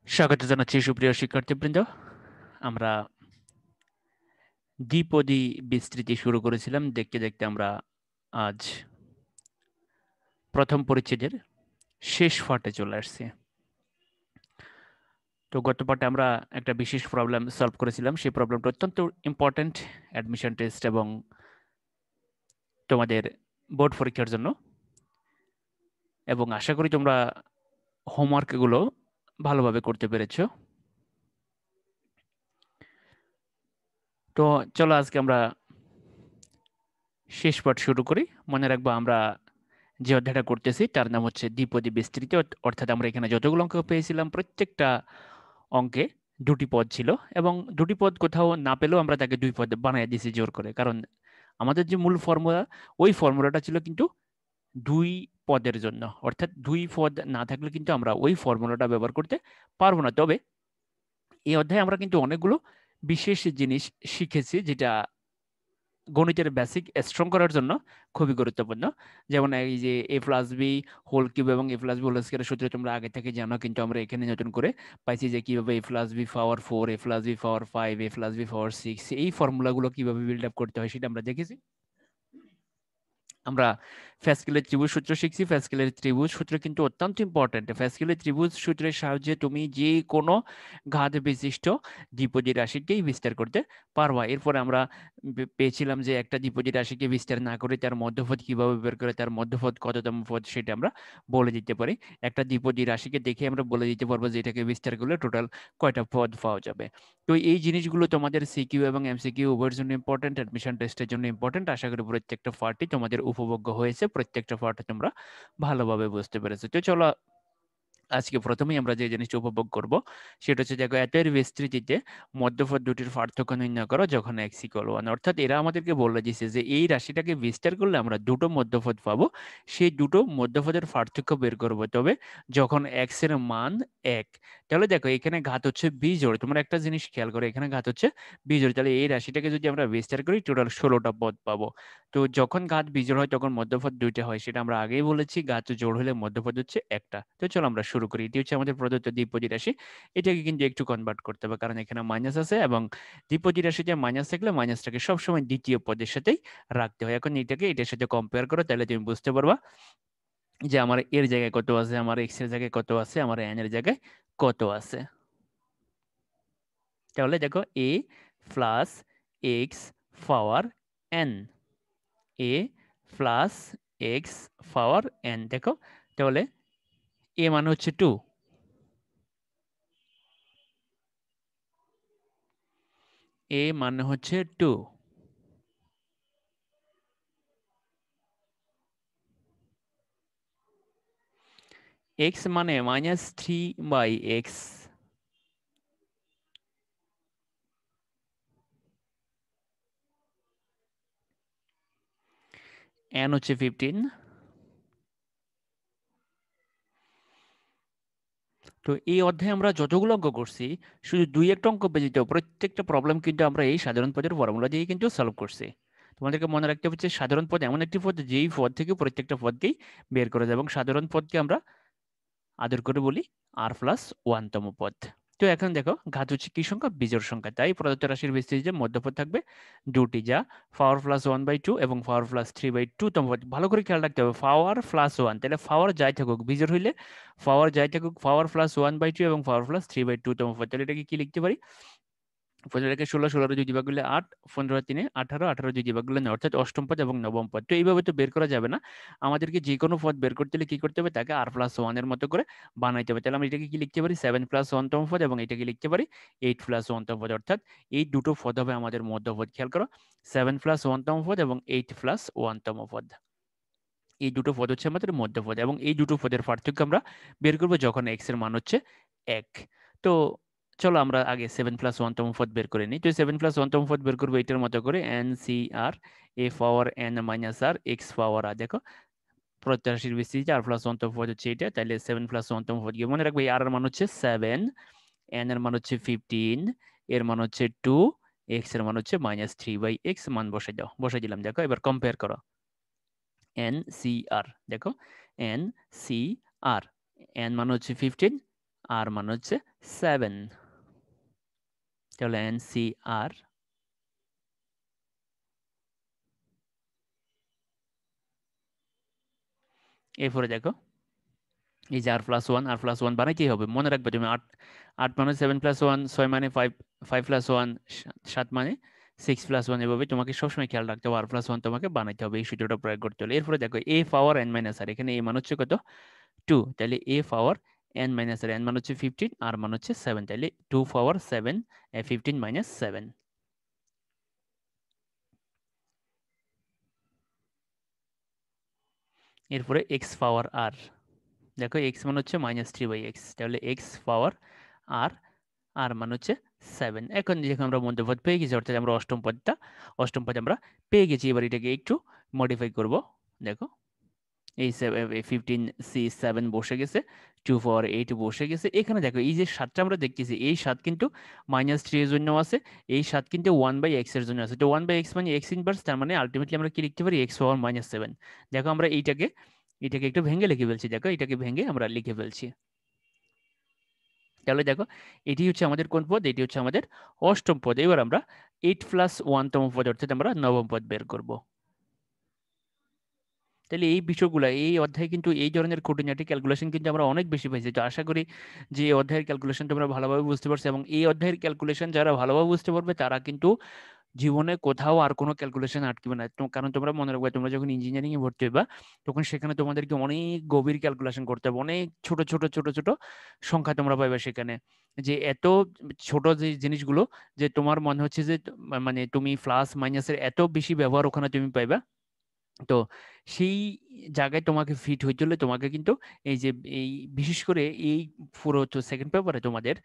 স্বাগত জানাচ্ছি সুপ্রিয় শিক্ষার্থীবৃন্দ। আমরা দ্বিপদী বিস্তৃতি শুরু করেছিলাম। দেখতে দেখতে আমরা আজ প্রথম পরিচ্ছেদের শেষ পার্টে চলে আসছি। তো গত পার্টে আমরা একটা বিশেষ প্রবলেম সলভ করেছিলাম। সেই প্রবলেমটা অত্যন্ত ইম্পর্ট্যান্ট অ্যাডমিশন টেস্ট এবং তোমাদের বোর্ড পরীক্ষার জন্য, এবং আশা করি তোমরা হোমওয়ার্কগুলো ভালোভাবে করতে পেরেছো। তো চলো আজকে আমরা শেষ পার্ট শুরু করি। মনে রাখবো আমরা যে অধ্যায়টা করতেছি তার নাম হচ্ছে দ্বিপদী বিস্তৃতি। অর্থাৎ আমরা এখানে যতগুলো অঙ্ক পেয়েছিলাম প্রত্যেকটা অঙ্কে দুটি পদ ছিল, এবং দুটি পদ কোথাও না পেলেও আমরা তাকে দুই পদ বানিয়ে দিয়েছি জোর করে, কারণ আমাদের যে মূল ফর্মুলা ওই ফর্মুলাটা ছিল কিন্তু দুই পদের জন্য। অর্থাৎ দুই পদ না থাকলে কিন্তু আমরা ওই ফর্মুলাটা ব্যবহার করতে পারবো না। তবে এই অধ্যায়ে আমরা কিন্তু অনেকগুলো বিশেষ জিনিস শিখেছি, যেটা গণিতের বেসিক স্ট্রং করার জন্য খুবই গুরুত্বপূর্ণ। যেমন এই যে এ প্লাস বি হোল কিউব এবং এ প্লাস বি হোল স্কয়ারের সূত্র তোমরা আগে থেকে জানো, কিন্তু আমরা এখানে নতুন করে পাইছি যে কিভাবে এ প্লাস বি পাওয়ার 4, এ প্লাস বি পাওয়ার 5, এ প্লাস বি পাওয়ার 6 এই ফর্মুলাগুলো কিভাবে বিল্ড আপ করতে হয় সেটা আমরা দেখেছি। আমরা প্যাসকেলের ত্রিভুজ সূত্র শিখছি। প্যাসকেলের ত্রিভুজ সূত্র কিন্তু অত্যন্ত ইম্পর্টেন্ট। প্যাসকেলের ত্রিভুজ সূত্রের সাহায্যে তুমি যে কোনো ঘাত বিশিষ্ট দ্বিপদী রাশিকেই বিস্তার করতে পারবা। এরপরে আমরা পেয়েছিলাম যে একটা দ্বিপদী রাশিকে বিস্তার না করে তার মধ্যপদ কিভাবে বের করে, তার মধ্যপদ কততম পদ সেটা আমরা বলে দিতে পারি। একটা দ্বিপদী রাশিকে দেখে আমরা বলে দিতে পারবো যে এটাকে বিস্তার করলে টোটাল কয়টা পদ পাওয়া যাবে। তো এই জিনিসগুলো তোমাদের সিকিউ এবং এমসিকিউ উভয়ের জন্য ইম্পর্টেন্ট, অ্যাডমিশন টেস্টের জন্য ইম্পর্টেন্ট। আশা করি প্রত্যেকটা পার্টই তোমাদের উপভোগ্য হয়েছে, প্রত্যেকটা পার্ট তোমরা ভালোভাবে বুঝতে পেরেছো। তো চলো আজকে প্রথমেই আমরা যে জিনিসটা উপভোগ করব সেটা হচ্ছে, দেখো এতের বিস্তৃতিতে মধ্যপদ দুটির পার্থক্য নির্ণয় করো যখন x = 1। অর্থাৎ এরা আমাদেরকে বলে দিছে যে এই রাশিটাকে বিস্তার করলে আমরা দুটো মধ্যপদ পাবো, সেই দুটো মধ্যপদের পার্থক্য বের করব তবে যখন x এর মান 1। তাহলে দেখো এখানে ঘাত হচ্ছে বিজোড়। তোমরা একটা জিনিস খেয়াল করো, এখানে ঘাত হচ্ছে বিজোড়। তাহলে এই রাশিটাকে যদি আমরা বিস্তার করি টোটাল 16টা পদ পাবো। তো যখন ঘাত বিজোড় হয় তখন মধ্যপদ দুইটা হয়, সেটা আমরা আগেই বলেছি। ঘাত জোড় হলে মধ্যপদ হচ্ছে একটা। তো চলো আমরা শুরু করি। এটি হচ্ছে আমাদের প্রদত্ত দ্বিপদী রাশি। এটাকে কিন্তু একটু কনভার্ট করতে হবে, কারণ এখানে মাইনাস আছে, এবং দ্বিপদী রাশিতে মাইনাস থাকলে মাইনাসটাকে সবসময় দ্বিতীয় পদের সাথেই রাখতে হয়। এখন এটাকে এটার সাথে কম্পেয়ার করো, তাহলে তুমি বুঝতে পারবা যে আমার এর জায়গায় কত আছে, আমার এক্স এর জায়গায় কত আছে, আমার এন এর জায়গায় কত আছে। তাহলে দেখো এ প্লাস এক্স পাওয়ার এন, এ প্লাস এক্স পাওয়ার এন। দেখো তাহলে এ মানে হচ্ছে 2, এ মানে হচ্ছে 2, এক্স মানে -3/x, এন হচ্ছে 15। তো এই অধ্যায়ে আমরা যতগুলো অঙ্ক করছি শুধু দুই একটা অঙ্ক ব্যতীত প্রত্যেকটা প্রবলেম কিন্তু আমরা এই সাধারণ পদের ফর্মুলা দিয়ে কিন্তু সলভ করছি। তোমাদেরকে মনে রাখতে হচ্ছে সাধারণ পদ এমন একটি পদ যেই পদ থেকে প্রত্যেকটা পদকেই বের করে যায়, এবং সাধারণ পদকে আমরা আদর করে বলি r+1তম পদ। তো এখন দেখো ঘাত হচ্ছে কি সংখ্যা, বিজোড় সংখ্যা, তাই প্রদত্ত রাশির বিস্তৃতিতে মধ্যপদ থাকবে দুটি, যা পাওয়ার+1/2 এবং পাওয়ার+3/2তম পদ। ভালো করে খেয়াল রাখতে হবে, পাওয়ার+1, তাহলে পাওয়ার যাই থাকুক, বিজোড় হইলে পাওয়ার যাই থাকুক, পাওয়ার+1/2 এবং পাওয়ার+3/2তম পদ। তাহলে এটাকে কি লিখতে পারি, 15কে 16, 16 দুই ভাগ করলে 8, 15 3 18, 18 দুই ভাগ করলে 9, অর্থাৎ অষ্টম পদ এবং নবম পদ। তো এইভাবে তো বের করা যাবে না, আমাদেরকে যে কোনো পদ বের করতে হলে কি করতে হবে, তাকে r+1 এর মতো করে বানাইতে হবে। তাহলে আমরা এটাকে কি লিখতে পারি, 7+1তম পদ, এবং এটাকে লিখতে পারি 8+1তম পদ। অর্থাৎ এই দুটো পদ হবে আমাদের মধ্যপদ। খেয়াল করো, 7+1তম পদ এবং 8+1তম পদ, এই দুটো পদ হচ্ছে আমাদের মধ্যপদ, এবং এই দুটো পদের পার্থক্য আমরা বের করবো যখন x এর মান হচ্ছে 1। তো চলো আমরা আগে 7+1তম পদ বের করে নিই। তো 7+1তম পদ বের করবো এটার মতো করে, এন সি আর এ পাওয়ার এন মাইনাস আর এক্স পাওয়ার আর। দেখো প্রত্যাশীর বিস্তৃতি r+1তম পদ হচ্ছে এটা, তাহলে 7+1তম পদ গিয়ে মনে রাখবো আর এর মান হচ্ছে 7, এন এর মান হচ্ছে 15, এর মান হচ্ছে 2, এক্স এর মান হচ্ছে -3/x। মান বসে দাও, বসে দিলাম। দেখো এবার কম্পেয়ার করো, এন সি আর, দেখো এন সি আর, এন মানে হচ্ছে 15, আর মান হচ্ছে 7, তাহলে NCR। এরপরে দেখো এই যে R+1 বানাইতেই হবে, মনে রাখবে তুমি। 8 8 মানে 7+1, 6 মানে 5, 5+1 7 মানে 6+1, এভাবে তোমাকে সবসময় খেয়াল রাখতে হবে। R+1 তোমাকে বানাইতে হবে, এই সূত্রটা প্রয়োগ করতে হবে। এরপরে দেখো a power n minus r, এখানে a মান হচ্ছে কত, 2, তাহলে a power n minus r, n মান হচ্ছে 15, r মান হচ্ছে 7, তাহলে 2 পাওয়ার 7, 15 মাইনাস 7। এরপরে x পাওয়ার r, দেখো x মান হচ্ছে -3/x, তাহলে x পাওয়ার r, আর মান হচ্ছে 7। এখন যখন আমরা মধ্যপদ পেয়ে গেছি, অর্থাৎ আমরা অষ্টম পদ আমরা পেয়ে গেছি, এবার এটাকে একটু মডিফাই করব। দেখো এই 15C7 বসে গেছে, 2 পাওয়ার 8 বসে গেছে। এখানে দেখো এই যে 7টা আমরা দেখতেছি, এই 7 কিন্তু -3 এর জন্য আছে, এই 7 কিন্তু 1/x এর জন্য আছে। তো 1/x মানে x ইনভার্স, তার মানে আলটিমেটলি আমরা কি লিখতে পারি, x পাওয়ার -7। দেখো আমরা এটাকে একটু ভেঙে লিখে ফেলছি, দেখো এটাকে ভেঙে আমরা লিখে ফেলছি। তাহলে দেখো এটি হচ্ছে আমাদের কোন পদ, এটি হচ্ছে আমাদের অষ্টম পদ। এবার আমরা 8+1তম পদ, অর্থাৎ আমরা নবম পদ বের করব। তাহলে এই বিষয়গুলো এই অধ্যায়ে কিন্তু এই ধরনের খুঁটিনাটি ক্যালকুলেশন কিন্তু আমরা অনেক বেশি পাইছি। তো আশা করি যে এই অধ্যায়ের ক্যালকুলেশন তোমরা ভালোভাবে বুঝতে পারছো, এবং এই অধ্যায়ের ক্যালকুলেশন যারা ভালোভাবে বুঝতে পারবে তারা কিন্তু জীবনে কোথাও আর কোনো ক্যালকুলেশন আটকিবে না। কারণ তোমরা মনে রাখবে, তোমরা যখন ইঞ্জিনিয়ারিং এ ভর্তি হইবা তখন সেখানে তোমাদেরকে অনেক গভীর ক্যালকুলেশন করতে হবে, অনেক ছোট ছোট ছোট ছোট সংখ্যা তোমরা পাবে সেখানে। যে এত ছোট যে জিনিসগুলো, যে তোমার মনে হচ্ছে যে মানে তুমি প্লাস মাইনাসের এত বেশি ব্যবহার ওখানে তুমি পাইবা। তো সেই জায়গায় তোমাকে ফিট হইতে হলে তোমাকে কিন্তু এই যে এই বিশেষ করে এই পুরো সেকেন্ড পেপারে তোমাদের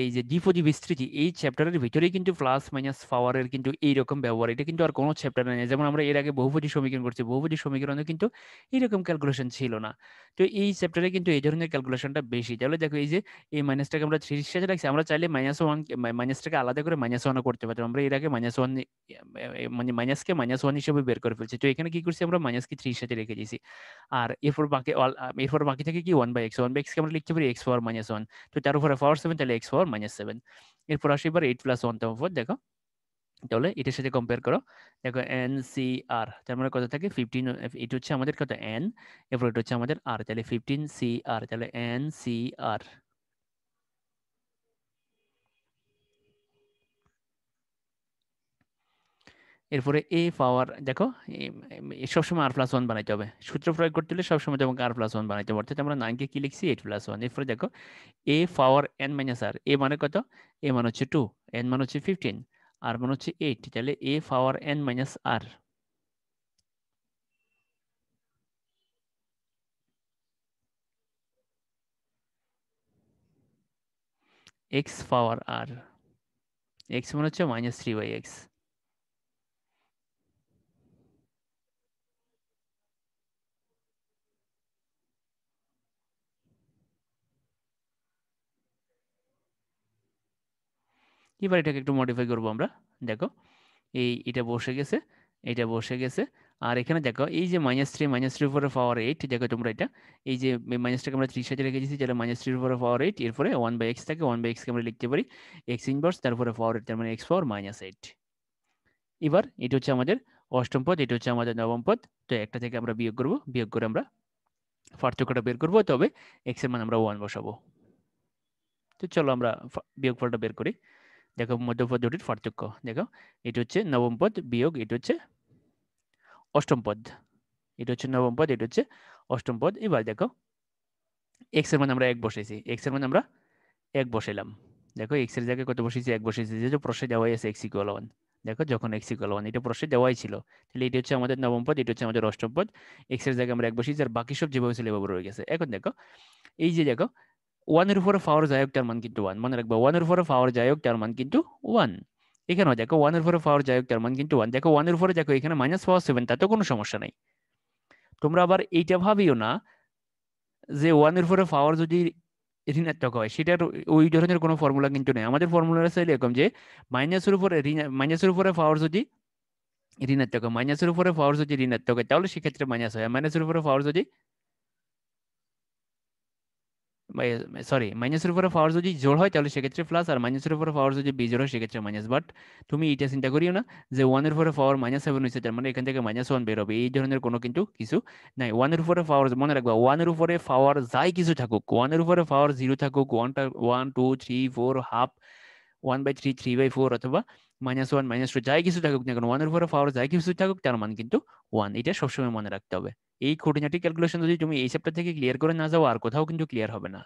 এই যে দ্বিপদী বিস্তৃতি এই চ্যাপ্টারের ভিতরেই কিন্তু প্লাস মাইনাস পাওয়ারের কিন্তু এইরকম ব্যবহার, এটা কিন্তু আর কোনো চ্যাপ্টারে নেই। যেমন আমরা এর আগে বহুপদী সমীকরণ করছি, বহুপদী সমীকরণে কিন্তু এইরকম ক্যালকুলেশন ছিল না। তো এই চ্যাপ্টারে কিন্তু এই ধরনের ক্যালকুলেশনটা বেশি। তাহলে দেখো এই যে এই মাইনাসটাকে আমরা 3 সাথে রাখছি, আমরা চাইলে -1 মাইনাসটাকে আলাদা করে -1 করতে পারতাম। আমরা এর আগে -1 মানে মাইনাসকে -1 হিসেবে বের করে ফেলছি। তো এখানে কি করছি, আমরা মাইনাসকে 3 এর সাথে রেখে দিয়েছি। আর এরপর বাকি থেকে কি 1/x কে আমরা লিখতে পারি x পাওয়ার -1। তো তার উপরে পাওয়ার 7, তাহলে x পাওয়ার -7। এরপর আসি এবার 8+1 তম পদ, দেখো তাহলে এটার সাথে কম্পেয়ার করো। দেখো NCR, তার মানে কত থাকে 15, এটা হচ্ছে আমাদের কত n, এরপর এটা হচ্ছে আমাদের r, তাহলে 15CR, তাহলে NCR। এরপরে এ পাওয়ার, দেখো সবসময় R+1 বানাইতে হবে, সূত্র প্রয়োগ করতে হলে সবসময় তোমাকে R+1 বানাইতে হবে। অর্থাৎ আমরা 9 কে কি লিখছি, 8+1। এরপরে দেখো এ পাওয়ার n-r, এ মানে কত, এ মানে হচ্ছে 2, n মানে হচ্ছে 15, আর মানে হচ্ছে 8, তাহলে এ পাওয়ার n-r, x পাওয়ার r, x মানে হচ্ছে -3/x। এবার এটাকে একটু মডিফাই করবো আমরা। দেখো এটা বসে গেছে, এটা বসে গেছে। আর এখানে দেখো এই যে -3 উপরে পাওয়ার 8, দেখো তোমরা এটা এই যে মাইনাসটাকে আমরা 3 সাথে রেখে দিয়েছি, যেটা -3 উপরে পাওয়ার 8, এরপরে 1/x থাকে, 1/x কে আমরা লিখতে পারি x ইনভার্স, তারপরে পাওয়ার 8, তার মানে x পাওয়ার -8। এবার এটা হচ্ছে আমাদের অষ্টম পদ, এটা হচ্ছে আমাদের নবম পদ। তো একটা থেকে আমরা বিয়োগ করব, বিয়োগ করে আমরা পার্থক্যটা বের করব, তবে x এর মান আমরা 1 বসাবো। তো চলো আমরা বিয়োগফলটা বের করি। দেখো মধ্যপদ দুটির পার্থক্য দেখো, এটা হচ্ছে নবম পদ বিয়োগ এটা হচ্ছে অষ্টম পদ, এটা হচ্ছে নবম পদ, এটা হচ্ছে অষ্টম পদ। এবার দেখো x এর মান আমরা 1 বসাইছি, x এর মান আমরা 1 বসাইলাম। দেখো x এর জায়গায় কত বসেছি, 1 বসেছি, যেহেতু প্রশ্নে দেওয়াই আছে x ইকুয়াল 1। দেখো যখন x ইকুয়াল 1, এটা প্রশ্নে দেওয়াই ছিল, তাহলে এটা হচ্ছে আমাদের নবম পদ, এটা হচ্ছে আমাদের অষ্টম পদ। x এর জায়গায় আমরা 1 বসেছি, আর বাকি সব যেভাবে ছিল এভাবে রয়ে গেছে। এখন দেখো এই যে দেখো 1 এর উপরে পাওয়ার যাই হোক তার মান কিন্তু 1, মনে রাখবো 1 এর উপরে পাওয়ার যাই হোক তার মান কিন্তু 1। এখানেও দেখো 1 এর উপরে পাওয়ার যাই হোক তার মান কিন্তু 1। দেখো 1 এর উপরে দেখো এখানে -7, তাতে কোনো সমস্যা নাই। তোমরা আবার এইটা ভাবিও না যে 1 এর উপরে পাওয়ার যদি ঋণাত্মক হয়, সেটার ওই ধরনের কোনো ফর্মুলা কিন্তু নেই। আমাদের ফর্মুলা আছে এরকম যে মাইনাসের উপরে পাওয়ার যদি ঋণাত্মক হয়, মাইনাসের উপরে পাওয়ার যদি ঋণাত্মক হয় তাহলে সেক্ষেত্রে মাইনাস হয়, মাইনাসের উপরে পাওয়ার যদি সরি, মাইনাসের উপরে পাওয়ার যদি জোড় হয় তাহলে সেক্ষেত্রে প্লাস, আর মাইনাসের উপরে পাওয়ার যদি বিজোড় হয় সেক্ষেত্রে মাইনাস। বাট তুমি এটা চিন্তা করিও না যে ওয়ানের উপরে পাওয়ার -7 হয়েছে তার মানে এখান থেকে -1 বের হবে, এই ধরনের কোনো কিন্তু কিছু নাই। ওয়ানের উপরে পাওয়ার মনে রাখবা, ওয়ানের উপরে পাওয়ার যাই কিছু থাকুক, ওয়ানের উপরে পাওয়ার 0 থাকুক, 1 2 3 4 হাফ, 1/3 3/4 অথবা -1 -2 যাই কিছু থাকুক না কেন, ওয়ানের উপরে পাওয়ার যাই কিছু থাকুক তার মান কিন্তু 1, এটা সবসময় মনে রাখতে হবে। এই খুঁটিনাটি ক্যালকুলেশন যদি তুমি এই চ্যাপ্টার থেকে ক্লিয়ার করে না যাও আর কোথাও কিন্তু ক্লিয়ার হবে না।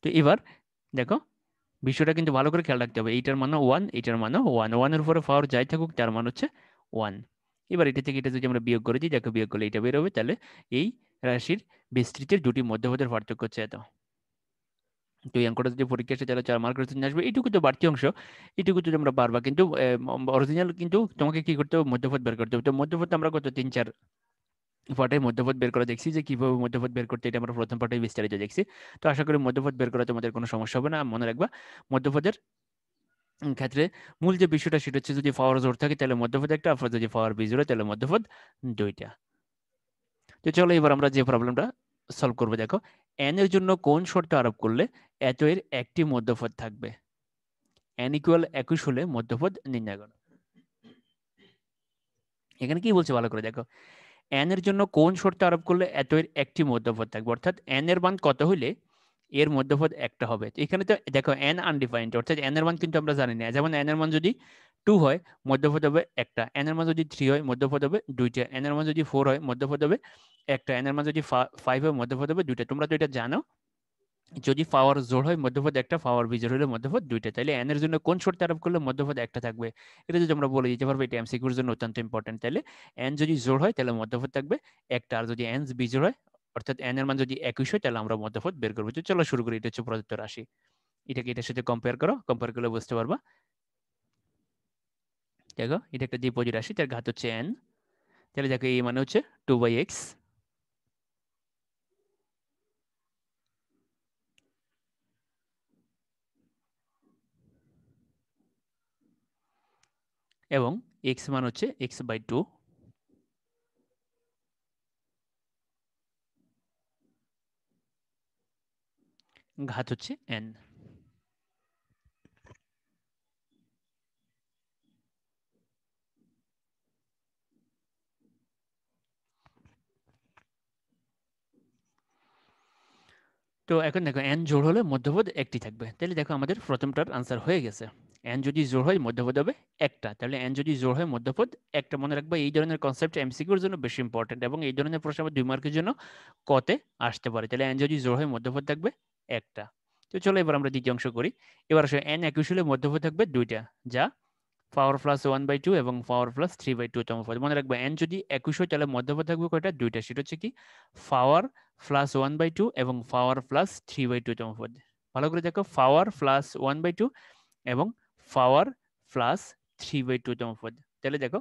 তো এবার দেখো বিষয়টা কিন্তু ভালো করে খেয়াল রাখতে হবে, এইটার মানও 1, এইটার মানও 1, ওয়ানের উপরে পাওয়ার যাই থাকুক তার মান হচ্ছে 1। এবার এটা থেকে এটা যদি আমরা বিয়োগ করে দিই, দেখো বিয়োগ করলে এটা বের হবে, তাহলে এই রাশির বিস্তৃতির দুটি মধ্যপদের পার্থক্য হচ্ছে এত। তো এই অঙ্কটা যদি পরীক্ষা আসে তাহলে 4 মার্কের জন্য আসবে, এইটুকু তো বাড়তি অংশ, এইটুকু তো আমরা পারবা, কিন্তু অরিজিনাল কিন্তু তোমাকে কি করতে হবে, মধ্যপদ বের করতে হবে। তো মধ্যপদ আমরা কত 3-4 পার্টে মধ্যপদ বের করে দেখছি যে কিভাবে মধ্যপদ বের করতে, এটা আমরা প্রথম পার্টে বিস্তারিত দেখছি। তো আশা করি মধ্যপদ বের করা তোমাদের কোনো সমস্যা হবে না। মনে রাখবা মধ্যপদের ক্ষেত্রে মূল যে বিষয়টা সেটা হচ্ছে যদি পাওয়ার জোর থাকে তাহলে মধ্যপদ একটা, আর যদি পাওয়ার বিজোড় তাহলে মধ্যপদ দুইটা। তো চলো এবার আমরা যে প্রবলেমটা সলভ করবো, দেখো n এর জন্য কোন শর্ত আরোপ করলে এত এর একটি মধ্যপদ থাকবে, n ইকুয়াল 21 হলে মধ্যপদ নির্ণয় করো। এখানে কি বলছে ভালো করে দেখো, n এর জন্য কোন শর্ত আরোপ করলে এত এর একটি মধ্যপদ থাকবে, অর্থাৎ n এর মান কত হইলে এর মধ্যপদ একটা হবে। তো এখানে তো দেখো n আনডিফাইন্ড, অর্থাৎ n এর মান কিন্তু আমরা জানি না। যেমন n এর মান যদি 2 হয় মধ্যপদ হবে একটা, n এর মান যদি 3 হয় মধ্যপদ হবে দুইটা, n এর মান যদি 4 হয় মধ্যপদ হবে একটা, n এর মান যদি 5 হয় মধ্যপদ হবে দুইটা। তোমরা তো এটা জানো, যদি পাওয়ার জোড় হয় মধ্যপদ একটা, পাওয়ার বিজোড় হলে মধ্যপদ দুইটা। তাইলে n এর জন্য কোন শর্ত আরোপ করলে মধ্যপদ একটা থাকবে, এটা যদি আমরা বলে দিতে পারবো, এটা এমসিকিউর জন্য অত্যন্ত ইম্পর্টেন্ট। তাহলে n যদি জোড় হয় তাহলে মধ্যপদ থাকবে একটা, আর যদি n বিজোড় হয় অর্থাৎ n এর মান যদি 21 হয় তাহলে আমরা মধ্যপদ বের করবো। তো চলো শুরু করি, এটা হচ্ছে প্রদত্ত রাশি, এটাকে এটার সাথে কম্পেয়ার করো, কম্পেয়ার করলে বুঝতে পারবা। দেখো এটা একটা দ্বিপদী রাশি, তার ঘাত হচ্ছে n, তাহলে দেখো এই মানে হচ্ছে 2/x এবং x মান হচ্ছে x/2, ঘাত হচ্ছে n। তো এখন দেখো n জোড় হলে মধ্যপদ একটি থাকবে, তাহলে দেখো আমাদের প্রথমটার আনসার হয়ে গেছে। n যদি জোড় হয় মধ্যপদ হবে একটা, তাহলে n যদি জোড় হয় মধ্যপদ একটা। মনে রাখবা এই ধরনের কনসেপ্ট এমসিকিউর জন্য বেশি ইম্পর্টেন্ট, এবং এই ধরনের প্রশ্ন আবার 2 মার্কের জন্য কতে আসতে পারে। তাহলে n যদি জোড় হয় মধ্যপদ থাকবে একটা। তো চলো এবার আমরা দ্বিতীয় অংশ করি। এবার আসলে n 21 হলে মধ্যপদ থাকবে দুইটা, যা পাওয়ার প্লাস 1/2 এবং পাওয়ার প্লাস 3/2 তম পদ। মনে রাখবে n যদি 21 হয় তাহলে মধ্যপদ থাকবে কয়টা, দুইটা, সেটা হচ্ছে কি পাওয়ার প্লাস 1/2 এবং পাওয়ার প্লাস 3/2 তম পদ। ভালো করে দেখো, পাওয়ার প্লাস 1/2 এবং পাওয়ার প্লাস 3/2 তম পদ। তাহলে দেখো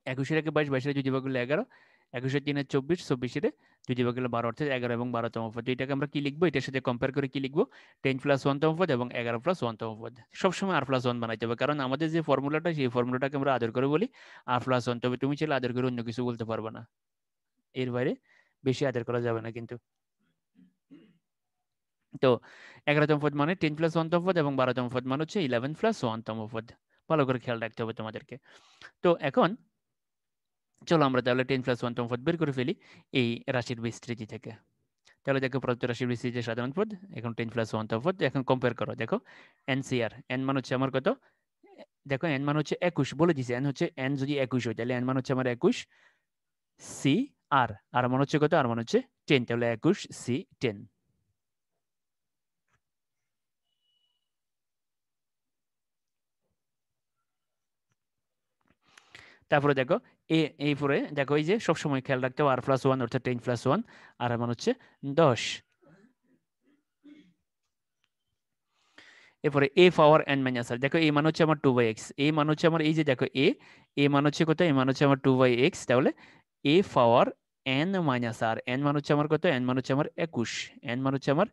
21 এর 22, 22 এর যদি ভাগ করলে 11, 21 এর 3 এর 24, 24 এর যদি ভাগ করলে 12, অর্থাৎ 11 এবং 12 তম পদ। এটাকে আমরা কি লিখবো, এটার সাথে কম্পেয়ার করে কি লিখবো, 10 প্লাস 1 তম পদ এবং 11 প্লাস 1 তম পদ। সবসময় আর প্লাস 1 বানাইতে হবে, কারণ আমাদের যে ফর্মুলাটা সেই ফর্মুলাটাকে আমরা আদর করে বলি আর প্লাস 1। তবে তুমি চাইলে আদর করে অন্য কিছু বলতে পারবে না, এর বাইরে বেশি আদর করা যাবে না কিন্তু। তো 11 তম পদ মানে 10 প্লাস 1 তম পদ এবং 12 তম পদ মানে হচ্ছে 11 প্লাস 1 তম পদ। ভালো করে খেয়াল রাখতে হবে তোমাদেরকে। তো এখন চলো আমরা তাহলে 10 প্লাস 1 তম পদ বের করে ফেলি এই রাশির বিস্তৃতি থেকে। তাহলে দেখো প্রদত্ত রাশির বিস্তৃতির সাধারণ পদ, এখন 10 প্লাস 1 তম পদ। এখন কম্পেয়ার করো, দেখো এনসিআর, এন মান হচ্ছে আমার কত, দেখো এন মান হচ্ছে 21, বলে দিছি এন হচ্ছে, এন যদি 21 হয় তাহলে এন মান হচ্ছে আমার 21 সি, আর আর মান হচ্ছে কত, আর মান হচ্ছে 10, তাহলে 21 সি 10। তারপরে দেখো এই পরে দেখো এই যে সবসময় খেয়াল রাখতে হবে আর প্লাস 1 অর্থাৎ 10 প্লাস 1, আর মান হচ্ছে 10। এরপরে এ পাওয়ার এন মাইনাস আর, দেখো এ মান হচ্ছে আমার 2/x, এ মান হচ্ছে আমার এই যে দেখো এ মান হচ্ছে কত, এ মান হচ্ছে আমার 2/x, তাহলে এ পাওয়ার এন মাইনাস আর, এন মান হচ্ছে আমার কত, এন মান হচ্ছে আমার 21, এন মান হচ্ছে আমার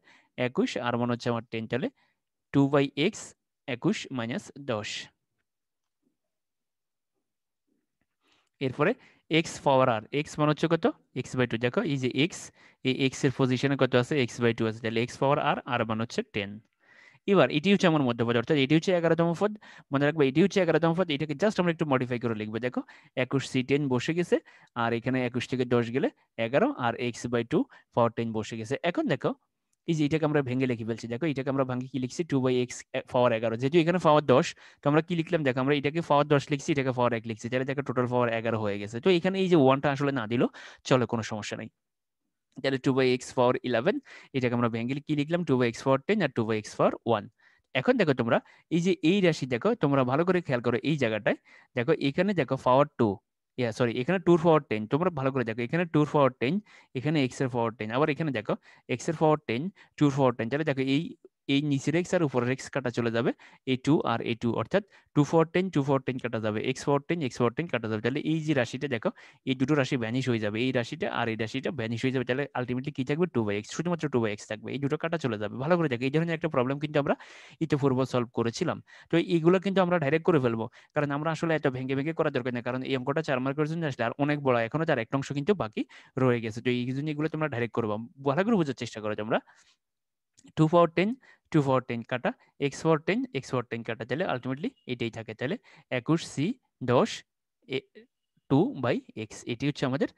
21 আর মান হচ্ছে আমার 10, তাহলে 2/x 21 মাইনাস 10। এরপরে এক্স পাওয়ার আর, এক্স মানে হচ্ছে কত, এক্স বাই টু। দেখো এই যে এক্স, এই এক্স এর পজিশনে কত আছে, এক্স বাই টু আছে, তাহলে এক্স পাওয়ার আর, আর মানে হচ্ছে 10। এবার এটি হচ্ছে আমার মধ্যপদ, অর্থাৎ এটি হচ্ছে 11তম পদ। মনে রাখবে এটি হচ্ছে 11তম পদ, এটাকে জাস্ট আমরা একটু মডিফাই করে লিখবো। দেখো 21c10 বসে গেছে, আর এখানে 21 থেকে 10 গেলে 11, আর এক্স বাই টু পাওয়ার 10 বসে গেছে। এখন দেখো এই যে এটাকে আমরা ভেঙে লিখে ফেলছি। দেখো এটাকে আমরা ভাঙি কি লিখছি, 2/x পাওয়ার 11, যেহেতু এখানে পাওয়ার 10, তো আমরা কি লিখলাম, দেখো আমরা এটাকে পাওয়ার 10 লিখছি, এটাকে পাওয়ার 1 লিখছি, তাহলে দেখো টোটাল পাওয়ার 11 হয়ে গেছে। তো এখানে এই যে ওয়ানটা আসলে না দিলেও চলে, কোনো সমস্যা নেই। তাহলে 2/x পাওয়ার 11, এটাকে আমরা ভেঙে কি লিখলাম, 2/x পাওয়ার 10 আর 2/x পাওয়ার 1। এখন দেখো তোমরা এই যে এই রাশি, দেখো তোমরা ভালো করে খেয়াল করো এই জায়গাটায়, দেখো এখানে দেখো পাওয়ার 2, সরি এখানে 2 পাওয়ার 10, তোমরা ভালো করে দেখো এখানে 2 পাওয়ার 10, এখানে x এর পাওয়ার 10, আবার এখানে দেখো x এর পাওয়ার 10, 2 পাওয়ার 10, তাহলে দেখো এই এই নিচের x আর উপরের x কাটা চলে যাবে, এই 2 আর এই 2, অর্থাৎ 2 পাওয়ার 10, 2 পাওয়ার 10 কাটা যাবে, x পাওয়ার 10, x পাওয়ার 10 কাটা যাবে, তাহলে এই যে রাশিটা দেখো এই দুটো রাশি ভ্যানিশ হয়ে যাবে, এই রাশিটা আর এই রাশিটা ভ্যানিশ হয়ে যাবে, তাহলে আলটিমেটলি কি থাকবে, 2/x, শুধুমাত্র 2/x থাকবে, এই দুটো কাটা চলে যাবে। ভালো করে দেখো এই ধরনের একটা প্রবলেম কিন্তু আমরা ইতিপূর্বে সলভ করেছিলাম। তো এইগুলো কিন্তু আমরা ডাইরেক্ট করে ফেলবো, কারণ আমরা আসলে এত ভেঙে ভেঙে করার দরকার নেই, কারণ এই অঙ্কটা 4 মার্কের জন্য আসলে আর অনেক বড়, এখনো তার একটা অংশ কিন্তু বাকি রয়ে গেছে। তো এই জন্য এগুলো তোমরা ডাইরেক্ট করবো, ভালো করে বোঝার চেষ্টা করো তোমরা। 2 পাওয়ার 10, 2 পাওয়ার 10 কাটা, এক্স পাওয়ার 10, এক্স পাওয়ার 10 কাটা, তাহলে আলটিমেটলি এটাই থাকে। তাহলে 21c10 2/x, এটি হচ্ছে আমাদের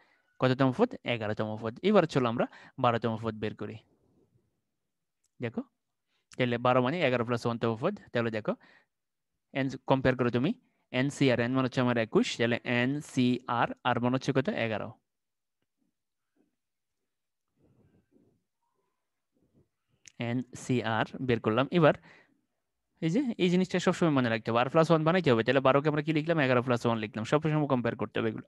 কততম পদ, 11তম পদ। এবার চলো আমরা 12তম পদ বের করি। দেখো তাহলে 12 মানে 11 প্লাস 1তম পদ, তাহলে দেখো এন কম্পেয়ার করো তুমি, এন সি আর, এন মানে হচ্ছে আমার 21, তাহলে এন সি আর, আর মানে হচ্ছে কত, 11। এন সি আর বের করলাম। এবার এই যে এই জিনিসটা সবসময় মনে রাখতে হবে, আর প্লাস 1 বানাইতে হবে, তাহলে 12কে আমরা কি লিখলাম, 11 প্লাস 1 লিখলাম, সবসময় কম্পেয়ার করতে হবে এগুলো।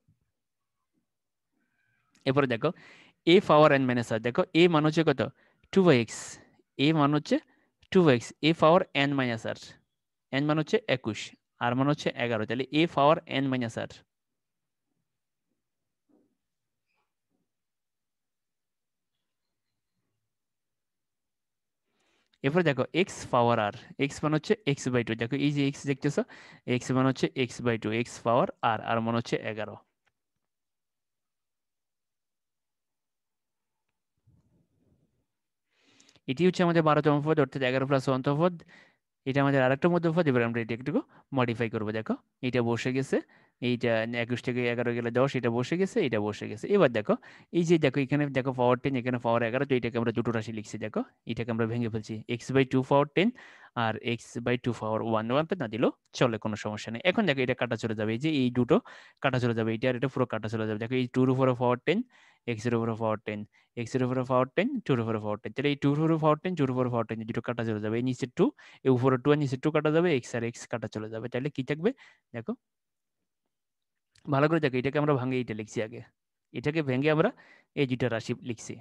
এরপরে দেখো এ পাওয়ার এন মাইনাস আর, দেখো এ মান হচ্ছে কত, 2/x, এ মান হচ্ছে 2/x, এ পাওয়ার এন মাইনাস আর, এন মান হচ্ছে 21, আর মান হচ্ছে 11, তাহলে এ পাওয়ার এন মাইনাস আর। এরপরে দেখো এক্স পাওয়ার আর, এক্স মান হচ্ছে এক্স বাই টু, দেখো এই যে এক্স দেখতেছো, এক্স মান হচ্ছে এক্স বাই টু, এক্স পাওয়ার আর, আর মান হচ্ছে 11। এটি হচ্ছে আমাদের 12তম পদ, অর্থাৎ 11 প্লাস 1তম পদ। এটা আমাদের আরেকটা মধ্যপদ, এবার আমরা এটা একটু মডিফাই করবো। দেখো এটা বসে গেছে, এইটা 21 থেকে 11 গেলে 10, এটা বসে গেছে, এটা বসে গেছে। এবার দেখো এই যে দেখো এখানে দেখো পাওয়ার 10, এখানে পাওয়ার 11, তো এটাকে আমরা দুটো রাশি লিখছি। দেখো এটাকে আমরা ভেঙে ফেলছি, এক্স বাই টু পাওয়ার 10 আর এক্স বাই টু পাওয়ার 1, 1 না দিলেও চলে, কোনো সমস্যা নেই। এখন দেখো এটা কাটা চলে যাবে, এই যে এই দুটো কাটা চলে যাবে, এটা আর এটা পুরো কাটা চলে যাবে। দেখো এই 2 এর উপরে পাওয়ার 10, এক্স এর উপরে পাওয়ার 10, এক্স এর উপরে পাওয়ার 10, 2 এর উপরে পাওয়ার 10, তাহলে এই 2 এর উপরে পাওয়ার 10, 2 এর উপরে পাওয়ার 10, এই দুটো কাটা চলে যাবে, এই নিচে 2, এই উপরে 2 আর নিচে 2 কাটা যাবে, এক্স আর এক্স কাটা চলে যাবে, তাহলে কি থাকবে, দেখো ভালো করে দেখো, এটাকে আমরা ভাঙে এটা লিখছি আগে, এটাকে ভেঙে আমরা এই দুইটা রাশি লিখছি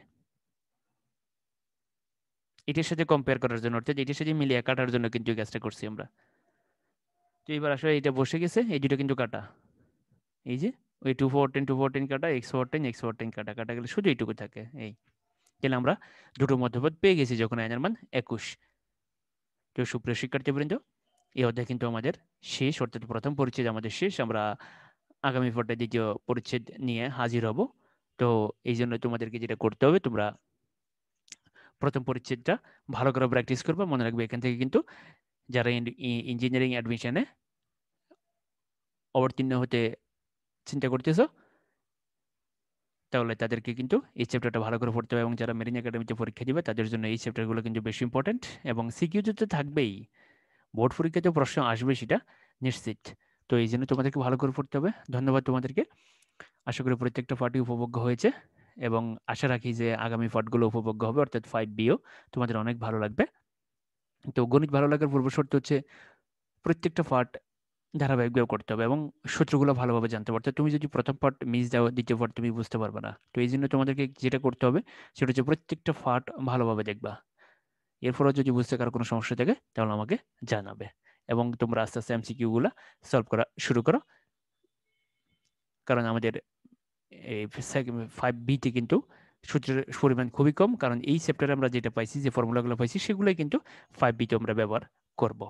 এটার সাথে কম্পেয়ার করার জন্য, অর্থাৎ এটার সাথে মিলিয়ে কাটার জন্য কিন্তু এই কাজটা করছি আমরা। তো এবার আসলে এটা বসে গেছে, এই দুটো কিন্তু কাটা, এই যে ওই 2/10, 2/10 কাটা, x/10, x/10 কাটা, কাটা গেলে শুধু এইটুকু থাকে। এই তাহলে আমরা দুটো মধ্যপদ পেয়ে গেছি যখন n এর মান 21। তো সুপ্রিয় শিক্ষার্থীবৃন্দ, এই অধ্যায় কিন্তু আমাদের শেষ, অর্থাৎ প্রথম পরিচ্ছেদ আমাদের শেষ। আমরা আগামী পর্যায়ে দ্বিতীয় পরিচ্ছেদ নিয়ে হাজির হব। তো এই জন্য তোমাদেরকে যেটা করতে হবে, তোমরা প্রথম পরিচ্ছেদটা ভালো করে প্র্যাকটিস করবে। মনে রাখবে এখান থেকে কিন্তু যারা ইঞ্জিনিয়ারিং অ্যাডমিশনে অবতীর্ণ হতে চিন্তা করতেছো, তাহলে তাদেরকে কিন্তু এই চ্যাপ্টারটা ভালো করে পড়তে হবে, এবং যারা মেরিন একাডেমিতে পরীক্ষা দিবে তাদের জন্য এই চ্যাপ্টারগুলো কিন্তু বেশি ইম্পর্টেন্ট, এবং সিকিউ তো থাকবেই, বোর্ড পরীক্ষাতে প্রশ্ন আসবে সেটা নিশ্চিত। তো এই জন্য তোমাদেরকে ভালো করে পড়তে হবে। ধন্যবাদ তোমাদেরকে। আশা করি প্রত্যেকটা পার্টি উপভোগ্য হয়েছে, এবং আশা রাখি যে আগামী পাঠগুলো উপভোগ্য হবে, অর্থাৎ 5বিও তোমাদের অনেক ভালো লাগবে। তো গণিত ভালো লাগার পূর্ব শর্ত হচ্ছে প্রত্যেকটা পার্ট ধারাবাহিকভাবে করতে হবে, এবং সূত্রগুলো ভালোভাবে জানতে হবে। অর্থাৎ তুমি যদি প্রথম পার্ট মিস দাও, দ্বিতীয় পার্ট তুমি বুঝতে পারবে না। তো এই জন্য তোমাদেরকে যেটা করতে হবে সেটা হচ্ছে প্রত্যেকটা পার্ট ভালোভাবে দেখবা। এরপরও যদি বুঝতে কারো কোনো সমস্যা থাকে তাহলে আমাকে জানাবে, এবং তোমরা আস্তে আস্তে এমসিকিউ গুলা সলভ করা শুরু করো, কারণ আমাদের এই 5বিতে কিন্তু সূত্রের পরিমাণ খুবই কম, কারণ এই চ্যাপ্টারে আমরা যেটা পাইছি, যে ফর্মুলাগুলো পাইছি, সেগুলোই কিন্তু 5বিতে আমরা ব্যবহার করব।